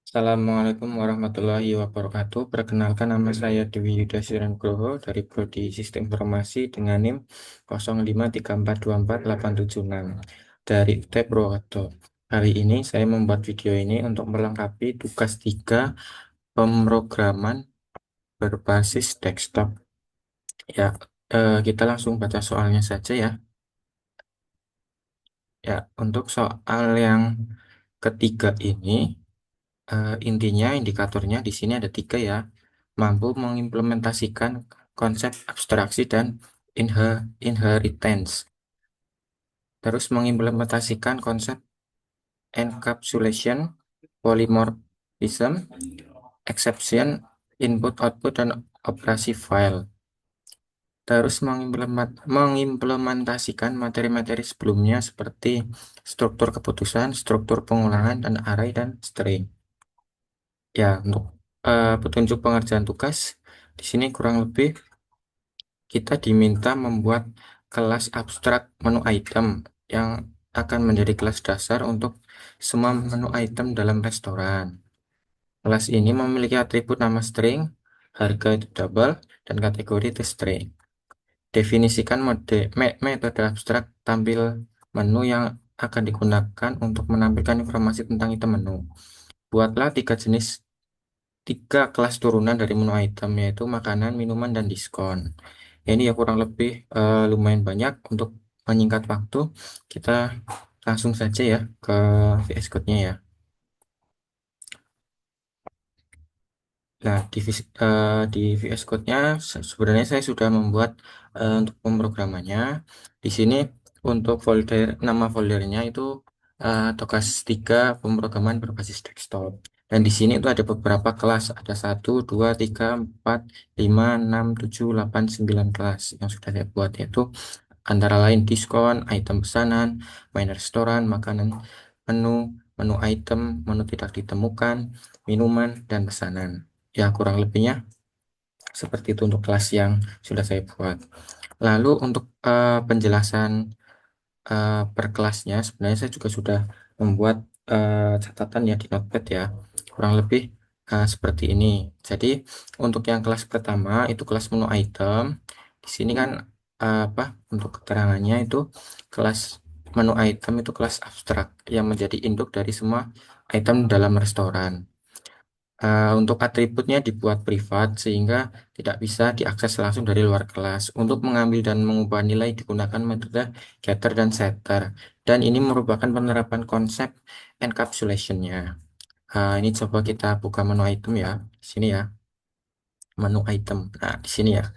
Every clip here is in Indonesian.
Assalamualaikum warahmatullahi wabarakatuh. Perkenalkan nama saya Dewi Yudhistira Nugroho dari Prodi Sistem Informasi dengan NIM 0534248876 dari UT Purwokerto. Hari ini saya membuat video ini untuk melengkapi tugas 3 pemrograman berbasis desktop. Ya, kita langsung baca soalnya saja ya. Ya, untuk soal yang ketiga ini. Intinya indikatornya di sini ada 3 ya. Mampu mengimplementasikan konsep abstraksi dan inheritance. Terus mengimplementasikan konsep encapsulation, polymorphism, exception, input output dan operasi file. Terus mengimplementasikan materi-materi sebelumnya seperti struktur keputusan, struktur pengulangan, dan array dan string. Ya, untuk petunjuk pengerjaan tugas di sini kurang lebih kita diminta membuat kelas abstrak menu item yang akan menjadi kelas dasar untuk semua menu item dalam restoran. Kelas ini memiliki atribut nama string, harga itu double, dan kategori itu string. Definisikan metode abstrak tampil menu yang akan digunakan untuk menampilkan informasi tentang item menu. Buatlah tiga kelas turunan dari menu item, yaitu makanan, minuman, dan diskon. Ini ya kurang lebih lumayan banyak. Untuk menyingkat waktu, kita langsung saja ya ke VS Code-nya ya. Nah, di VS Code-nya sebenarnya saya sudah membuat untuk pemrogramannya. Di sini untuk nama foldernya itu Tokas 3 pemrograman berbasis desktop. Dan di sini itu ada beberapa kelas, ada 1, 2, 3, 4, 5, 6, 7, 8, 9 kelas yang sudah saya buat, yaitu antara lain diskon, item pesanan, main restoran, makanan, menu, menu item, menu tidak ditemukan, minuman, dan pesanan. Ya, kurang lebihnya seperti itu untuk kelas yang sudah saya buat. Lalu untuk penjelasan per kelasnya, sebenarnya saya juga sudah membuat catatan ya di Notepad ya. Kurang lebih seperti ini. Jadi untuk yang kelas pertama itu kelas menu item. Di sini kan apa untuk keterangannya itu kelas menu item itu kelas abstrak yang menjadi induk dari semua item dalam restoran. Untuk atributnya dibuat privat sehingga tidak bisa diakses langsung dari luar kelas. Untuk mengambil dan mengubah nilai digunakan metode getter dan setter. Dan ini merupakan penerapan konsep encapsulation-nya. Ini coba kita buka menu item ya. Di sini ya, menu item. Nah, di sini ya.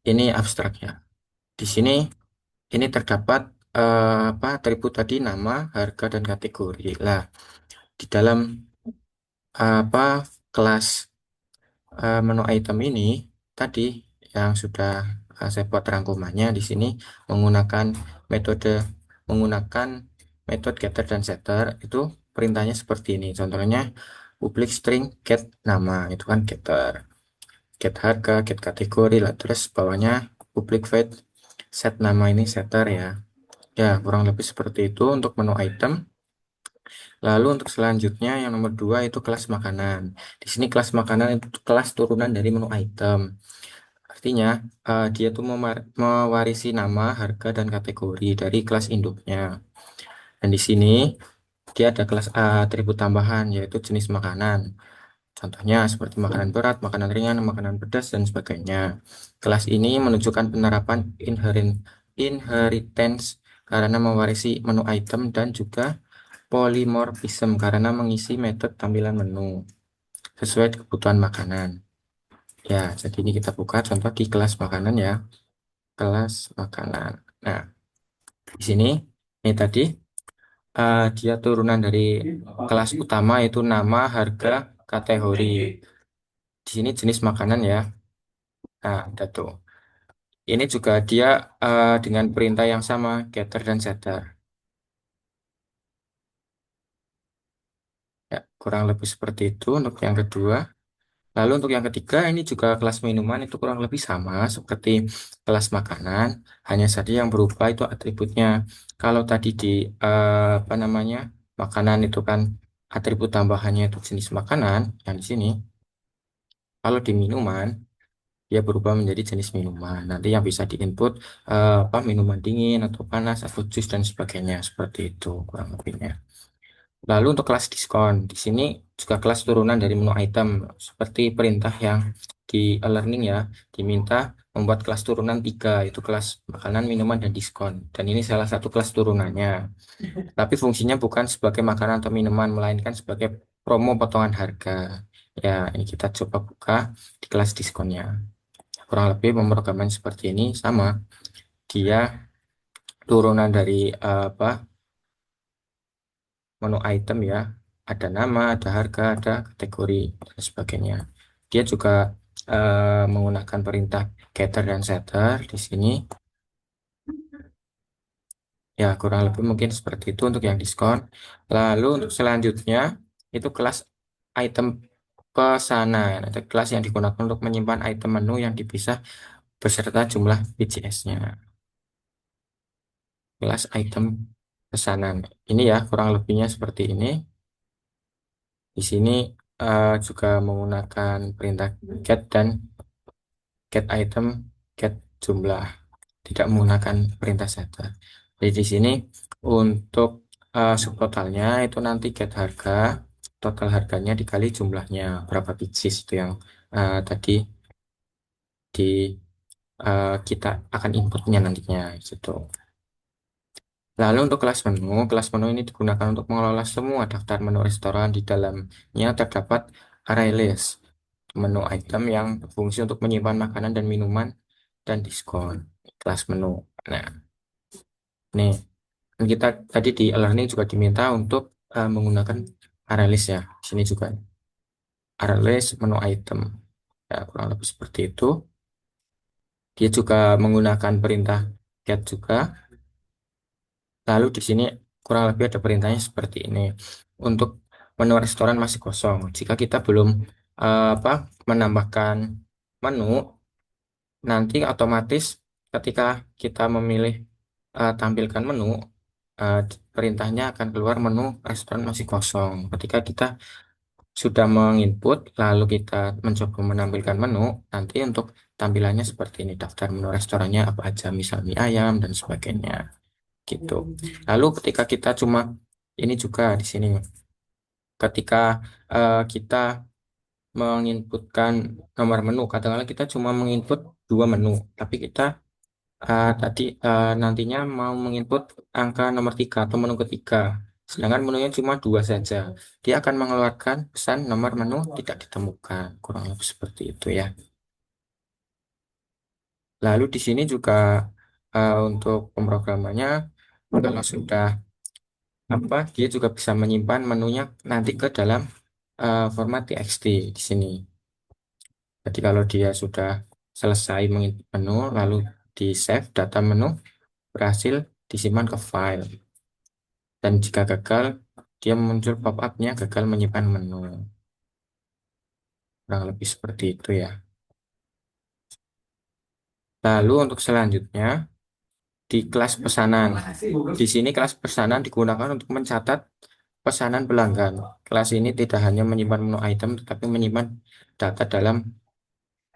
Ini abstraknya. Di sini ini terdapat apa atribut tadi nama, harga dan kategori. Lah, di dalam apa kelas menu item ini tadi yang sudah saya buat rangkumannya di sini menggunakan metode menggunakan metode getter dan setter itu perintahnya seperti ini. Contohnya public string get nama itu kan getter, get harga, get kategori lah, terus bawahnya public void set nama ini setter ya. Ya, kurang lebih seperti itu untuk menu item. Lalu untuk selanjutnya yang nomor 2 itu kelas makanan. Di sini kelas makanan itu kelas turunan dari menu item. Artinya dia tuh mewarisi nama, harga, dan kategori dari kelas induknya. Dan di sini dia ada kelas atribut tambahan yaitu jenis makanan. Contohnya seperti makanan berat, makanan ringan, makanan pedas, dan sebagainya. Kelas ini menunjukkan penerapan inheritance karena mewarisi menu item dan juga polymorphism karena mengisi metode tampilan menu sesuai kebutuhan makanan. Ya, jadi ini kita buka contoh di kelas makanan ya. Kelas makanan. Nah, di sini ini tadi dia turunan dari kelas utama itu nama, harga, kategori. Di sini jenis makanan ya. Nah, ada tuh. Ini juga dia dengan perintah yang sama, getter dan setter. Ya, kurang lebih seperti itu untuk yang kedua. Lalu untuk yang ketiga ini juga kelas minuman itu kurang lebih sama seperti kelas makanan, hanya saja yang berubah itu atributnya. Kalau tadi di apa namanya makanan itu kan atribut tambahannya itu jenis makanan, yang di sini, kalau di minuman, dia berubah menjadi jenis minuman. Nanti yang bisa diinput apa minuman dingin atau panas atau jus dan sebagainya seperti itu kurang lebihnya. Lalu untuk kelas diskon, di sini juga kelas turunan dari menu item seperti perintah yang di e-learning ya, diminta membuat kelas turunan 3, itu kelas makanan, minuman, dan diskon. Dan ini salah satu kelas turunannya. Tapi fungsinya bukan sebagai makanan atau minuman, melainkan sebagai promo potongan harga. Ya, ini kita coba buka di kelas diskonnya. Kurang lebih pemrograman seperti ini sama. Dia turunan dari apa menu item ya. Ada nama, ada harga, ada kategori dan sebagainya. Dia juga menggunakan perintah getter dan setter di sini. Ya, kurang lebih mungkin seperti itu untuk yang diskon. Lalu untuk selanjutnya itu kelas item pesanan. Ada kelas yang digunakan untuk menyimpan item menu yang dipisah beserta jumlah PCS-nya. Kelas item pesanan. Ini ya kurang lebihnya seperti ini. Di sini juga menggunakan perintah get dan get item, get jumlah, tidak menggunakan perintah setter. Jadi di sini untuk subtotalnya itu nanti get harga, total harganya dikali jumlahnya berapa pieces itu yang tadi di kita akan inputnya nantinya gitu. Lalu untuk kelas menu ini digunakan untuk mengelola semua daftar menu restoran. Di dalamnya terdapat array list menu item yang berfungsi untuk menyimpan makanan dan minuman dan diskon. Kelas menu. Nah, nih kan kita tadi di e-learning juga diminta untuk menggunakan array list ya. Di sini juga array list menu item. Ya, kurang lebih seperti itu. Dia juga menggunakan perintah get juga. Lalu di sini kurang lebih ada perintahnya seperti ini. Untuk menu restoran masih kosong. Jika kita belum apa menambahkan menu, nanti otomatis ketika kita memilih tampilkan menu, eh, perintahnya akan keluar menu restoran masih kosong. Ketika kita sudah menginput, lalu kita mencoba menampilkan menu, nanti untuk tampilannya seperti ini. Daftar menu restorannya apa aja, misal mie ayam dan sebagainya gitu. Lalu ketika kita cuma ini juga di sini, ketika kita menginputkan nomor menu, katakanlah kita cuma menginput 2 menu, tapi kita tadi nantinya mau menginput angka nomor 3 atau menu ketiga, sedangkan menunya cuma 2 saja, dia akan mengeluarkan pesan nomor menu tidak ditemukan, kurang lebih seperti itu ya. Lalu di sini juga untuk pemrogramannya, kalau sudah apa dia juga bisa menyimpan menunya nanti ke dalam format TXT di sini. Jadi kalau dia sudah selesai menginput menu lalu di save data menu berhasil disimpan ke file, dan jika gagal dia muncul pop-up-nya gagal menyimpan menu. Kurang lebih seperti itu ya. Lalu untuk selanjutnya di kelas pesanan. Di sini kelas pesanan digunakan untuk mencatat pesanan pelanggan. Kelas ini tidak hanya menyimpan menu item, tetapi menyimpan data dalam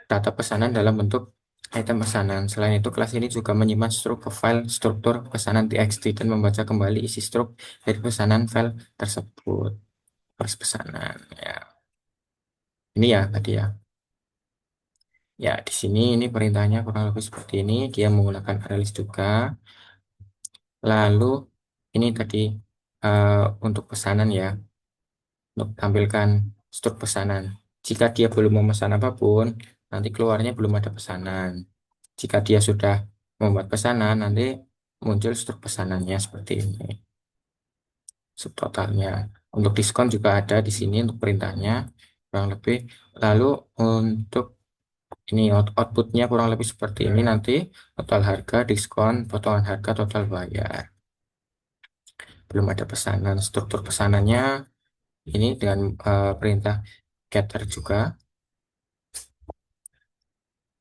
data pesanan dalam bentuk item pesanan. Selain itu, kelas ini juga menyimpan file struktur pesanan TXT dan membaca kembali isi struk dari pesanan file tersebut. Kelas pesanan ya. Ini ya tadi ya. Ya, di sini ini perintahnya kurang lebih seperti ini. Dia menggunakan ArrayList juga. Lalu ini tadi eh, untuk pesanan ya, untuk tampilkan struk pesanan. Jika dia belum memesan apapun, nanti keluarnya belum ada pesanan. Jika dia sudah membuat pesanan, nanti muncul struk pesanannya seperti ini. Subtotalnya. Untuk diskon juga ada di sini untuk perintahnya kurang lebih. Lalu untuk ini outputnya kurang lebih seperti ini nanti, total harga, diskon, potongan harga, total bayar. Belum ada pesanan. Struktur pesanannya ini dengan perintah getter juga.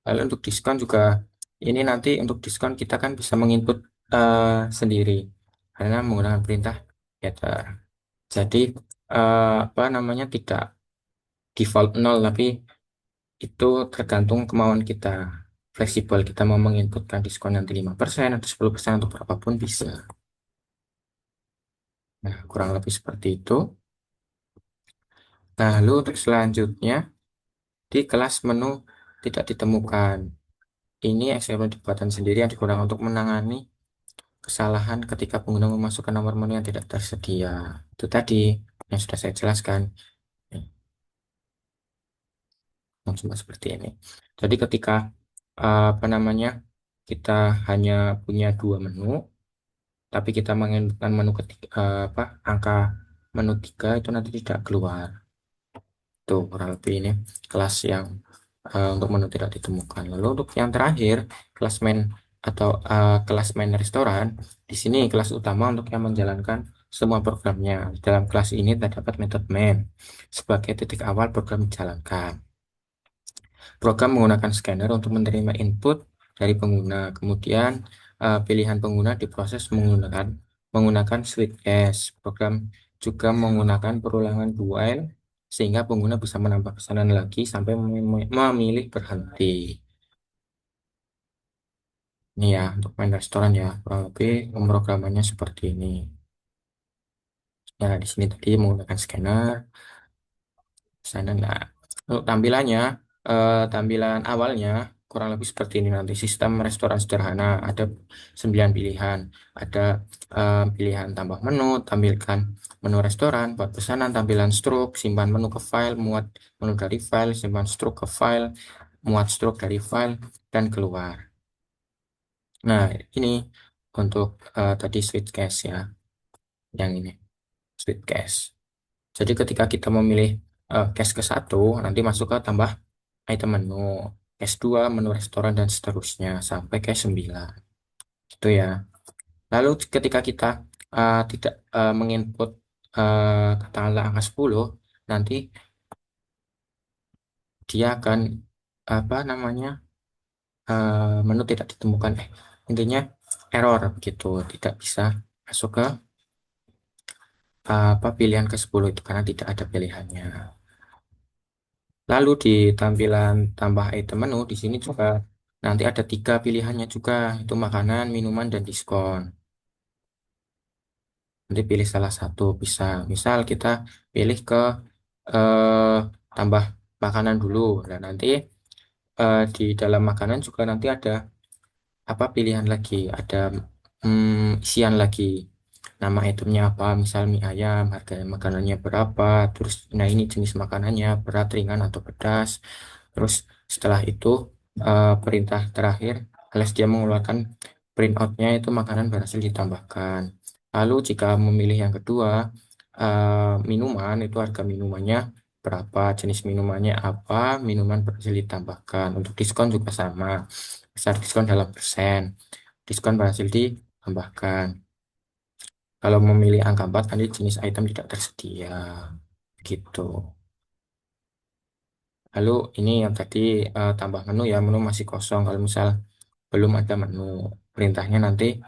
Lalu untuk diskon juga ini nanti untuk diskon kita kan bisa menginput sendiri karena menggunakan perintah getter. Jadi apa namanya, tidak default nol, tapi itu tergantung kemauan kita. Fleksibel, kita mau menginputkan diskon nanti 5% atau 10% atau berapapun bisa. Nah, kurang lebih seperti itu. Nah, lalu untuk selanjutnya di kelas menu tidak ditemukan. Ini eksperimen buatan sendiri yang digunakan untuk menangani kesalahan ketika pengguna memasukkan nomor menu yang tidak tersedia. Itu tadi yang sudah saya jelaskan. Cuma seperti ini. Jadi ketika apa namanya, kita hanya punya dua menu, tapi kita menginputkan menu ketiga, apa, angka menu 3 itu nanti tidak keluar. Tuh kurang lebih ini kelas yang untuk menu tidak ditemukan. Lalu untuk yang terakhir, kelas main atau kelas main restoran, di sini kelas utama untuk yang menjalankan semua programnya. Dalam kelas ini terdapat metode main sebagai titik awal program dijalankan. Program menggunakan scanner untuk menerima input dari pengguna. Kemudian pilihan pengguna diproses menggunakan switch cache. Program juga menggunakan perulangan do while sehingga pengguna bisa menambah pesanan lagi sampai memilih berhenti. Ini ya untuk main restoran ya, kurang lebih pemrogramannya seperti ini. Ya di sini tadi menggunakan scanner. Sana, nah, untuk tampilannya, tampilan awalnya kurang lebih seperti ini nanti. Sistem restoran sederhana, ada 9 pilihan. Ada pilihan tambah menu, tampilkan menu restoran, buat pesanan, tampilan struk, simpan menu ke file, muat menu dari file, simpan struk ke file, muat struk dari file, dan keluar. Nah, ini untuk tadi switch case ya, yang ini, switch case. Jadi ketika kita memilih case ke satu, nanti masuk ke tambah item menu, case 2 menu restoran, dan seterusnya sampai case 9. Gitu ya. Lalu ketika kita tidak menginput katakanlah angka 10, nanti dia akan apa namanya, menu tidak ditemukan, intinya error begitu, tidak bisa masuk ke apa pilihan ke 10 itu karena tidak ada pilihannya. Lalu di tampilan tambah item menu di sini juga nanti ada 3 pilihannya juga, itu makanan, minuman, dan diskon. Nanti pilih salah satu bisa. Misal kita pilih ke eh, tambah makanan dulu. Nah, nanti di dalam makanan juga nanti ada apa pilihan lagi, ada isian lagi. Nama itemnya apa, misal mie ayam, harga makanannya berapa, terus nah ini jenis makanannya, berat, ringan, atau pedas. Terus setelah itu perintah terakhir, alias dia mengeluarkan printoutnya itu makanan berhasil ditambahkan. Lalu jika memilih yang kedua, minuman itu harga minumannya berapa, jenis minumannya apa, minuman berhasil ditambahkan. Untuk diskon juga sama, besar diskon dalam persen, diskon berhasil ditambahkan. Kalau memilih angka 4 nanti jenis item tidak tersedia. Gitu. Lalu ini yang tadi tambah menu ya, menu masih kosong. Kalau misal belum ada menu, perintahnya nanti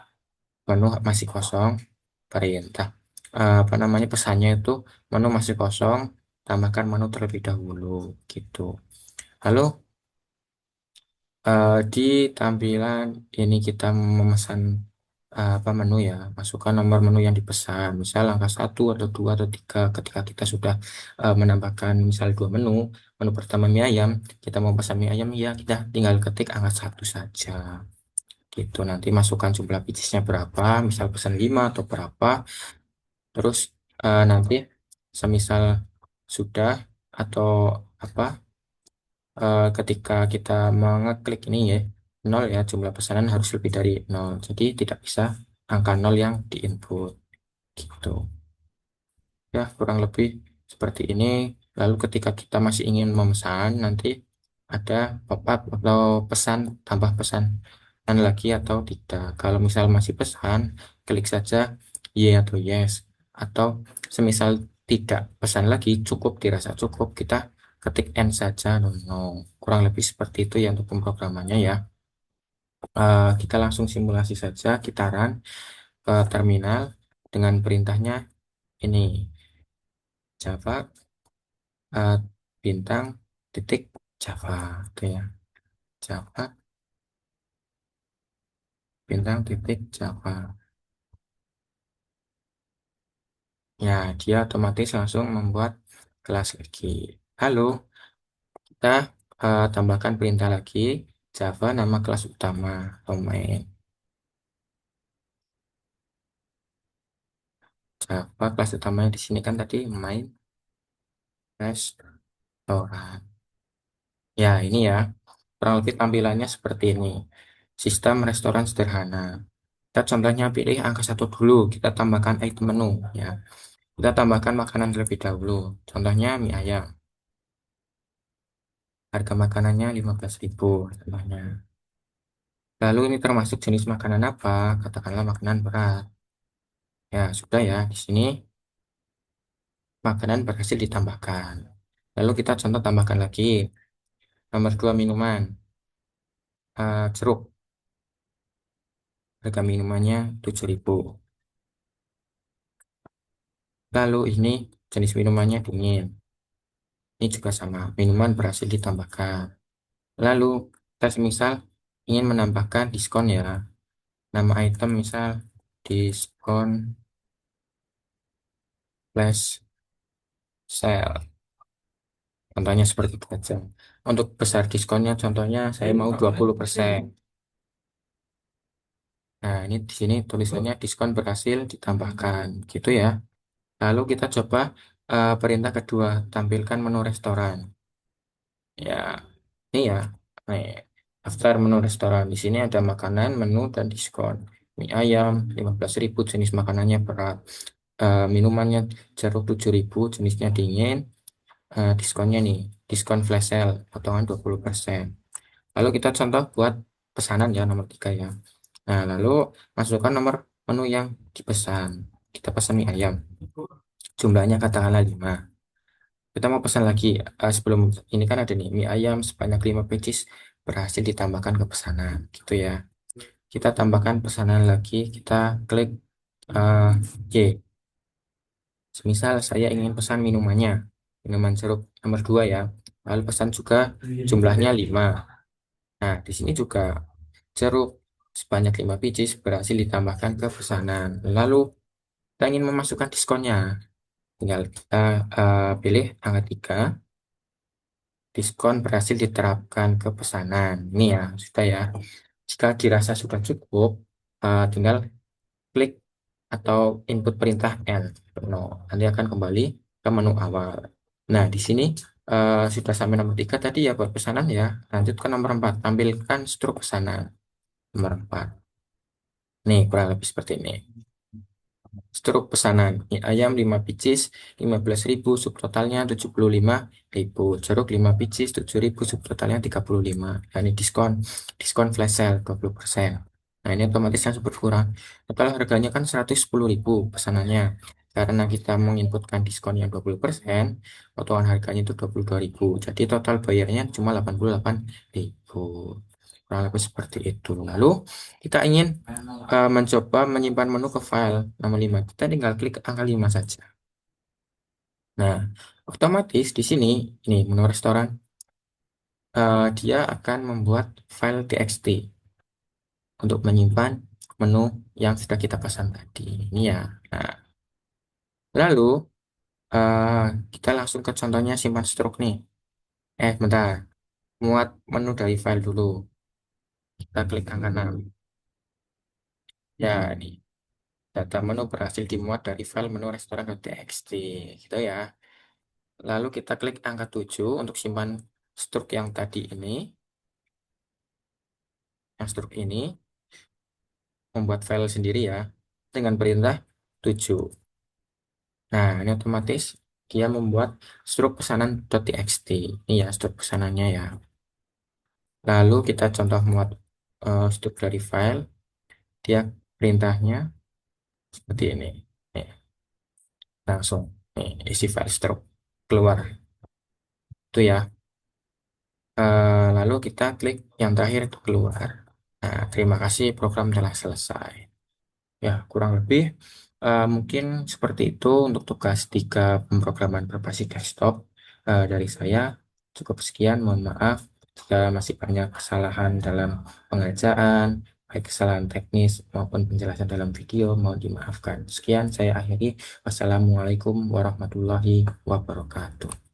menu masih kosong, perintah apa namanya, pesannya itu menu masih kosong, tambahkan menu terlebih dahulu gitu. Lalu di tampilan ini kita memesan apa menu ya, masukkan nomor menu yang dipesan, misal angka 1 atau 2 atau 3. Ketika kita sudah menambahkan misal 2 menu, menu pertama mie ayam, kita mau pesan mie ayam ya kita tinggal ketik angka 1 saja gitu. Nanti masukkan jumlah piecesnya berapa, misal pesan 5 atau berapa, terus nanti semisal sudah atau apa, ketika kita mengeklik ini ya, 0 ya, jumlah pesanan harus lebih dari 0. Jadi tidak bisa angka 0 yang diinput gitu. Ya, kurang lebih seperti ini. Lalu ketika kita masih ingin memesan, nanti ada pop-up atau pesan, tambah pesan dan lagi atau tidak. Kalau misal masih pesan, klik saja Y atau yes. Atau semisal tidak pesan lagi, cukup, dirasa cukup, kita ketik N saja, no, no. Kurang lebih seperti itu ya untuk pemrogramannya ya. Kita langsung simulasi saja, gitaran ke terminal dengan perintahnya ini. Java eh, bintang titik Java itu ya. Java bintang titik Java. Ya, dia otomatis langsung membuat kelas lagi. Halo, kita tambahkan perintah lagi Java nama kelas utama domain. Java kelas utamanya di sini kan tadi main restoran. Ya, ini ya. Kurang lebih tampilannya seperti ini. Sistem restoran sederhana. Kita contohnya pilih angka satu dulu. Kita tambahkan item menu ya. Kita tambahkan makanan terlebih dahulu. Contohnya mie ayam. Harga makanannya 15.000 contohnya. Lalu ini termasuk jenis makanan apa? Katakanlah makanan berat. Ya, sudah ya. Di sini makanan berhasil ditambahkan. Lalu kita contoh tambahkan lagi. Nomor 2 minuman. Jeruk. Harga minumannya 7.000. Lalu ini jenis minumannya dingin. Ini juga sama. Minuman berhasil ditambahkan. Lalu kita misal ingin menambahkan diskon ya. Nama item misal diskon flash sale. Contohnya seperti itu aja. Untuk besar diskonnya contohnya saya mau 20%. Nah, ini di sini tulisannya diskon berhasil ditambahkan gitu ya. Lalu kita coba perintah kedua, tampilkan menu restoran. Ya, ini ya. Nih, daftar menu restoran. Di sini ada makanan, menu dan diskon. Mie ayam 15.000 jenis makanannya berat. Minumannya jeruk 7.000 jenisnya dingin. Diskonnya nih, diskon flash sale potongan 20%. Lalu kita contoh buat pesanan ya nomor 3 ya. Nah, lalu masukkan nomor menu yang dipesan. Kita pesan mie ayam. Jumlahnya katakanlah 5. Kita mau pesan lagi. Sebelum ini kan ada nih mie ayam sebanyak 5 pieces berhasil ditambahkan ke pesanan. Gitu ya. Kita tambahkan pesanan lagi. Kita klik Y. Semisal saya ingin pesan minumannya. Minuman jeruk nomor 2 ya. Lalu pesan juga jumlahnya 5. Nah, di sini juga jeruk sebanyak 5 biji berhasil ditambahkan ke pesanan. Lalu kita ingin memasukkan diskonnya. Tinggal kita pilih angka 3. Diskon berhasil diterapkan ke pesanan. Ini ya, sudah ya. Jika dirasa sudah cukup, tinggal klik atau input perintah N. No, nanti akan kembali ke menu awal. Nah, di sini sudah sampai nomor 3 tadi ya buat pesanan ya. Lanjut ke nomor 4. Tampilkan struk pesanan. Nomor 4. Nih, kurang lebih seperti ini. Struk pesanan mie ayam 5 pieces 15.000 subtotalnya 75.000 jeruk 5 pieces 7.000 subtotalnya 35. Nah, ini diskon flash sale 20%. Nah, ini otomatis langsung berkurang. Total harganya kan 110.000 pesanannya. Karena kita menginputkan diskon yang 20%, potongan harganya itu 22.000. Jadi total bayarnya cuma 88.000. Kurang lebih seperti itu. Lalu kita ingin mencoba menyimpan menu ke file nomor 5. Kita tinggal klik angka 5 saja. Nah, otomatis di sini ini menu restoran dia akan membuat file txt untuk menyimpan menu yang sudah kita pesan tadi. Ini ya. Nah, lalu eh, kita langsung ke contohnya simpan struk nih. Bentar. Muat menu dari file dulu. Kita klik angka 6. Ya, ini data menu berhasil dimuat dari file menu restoran.txt gitu ya. Lalu kita klik angka 7 untuk simpan struk yang tadi ini. Yang struk ini membuat file sendiri ya. Dengan perintah 7. Nah, ini otomatis dia membuat struk pesanan.txt. Ini ya struk pesanannya ya. Lalu kita contoh muat struk dari file. Dia perintahnya seperti ini. Nih, langsung nih, isi file struk keluar. Itu ya. Lalu kita klik yang terakhir itu keluar. Nah, terima kasih program telah selesai. Ya, kurang lebih Mungkin seperti itu untuk tugas 3 pemrograman berbasis desktop dari saya. Cukup sekian, mohon maaf jika masih banyak kesalahan dalam pengerjaan, baik kesalahan teknis maupun penjelasan dalam video, mohon dimaafkan. Sekian, saya akhiri. Wassalamualaikum warahmatullahi wabarakatuh.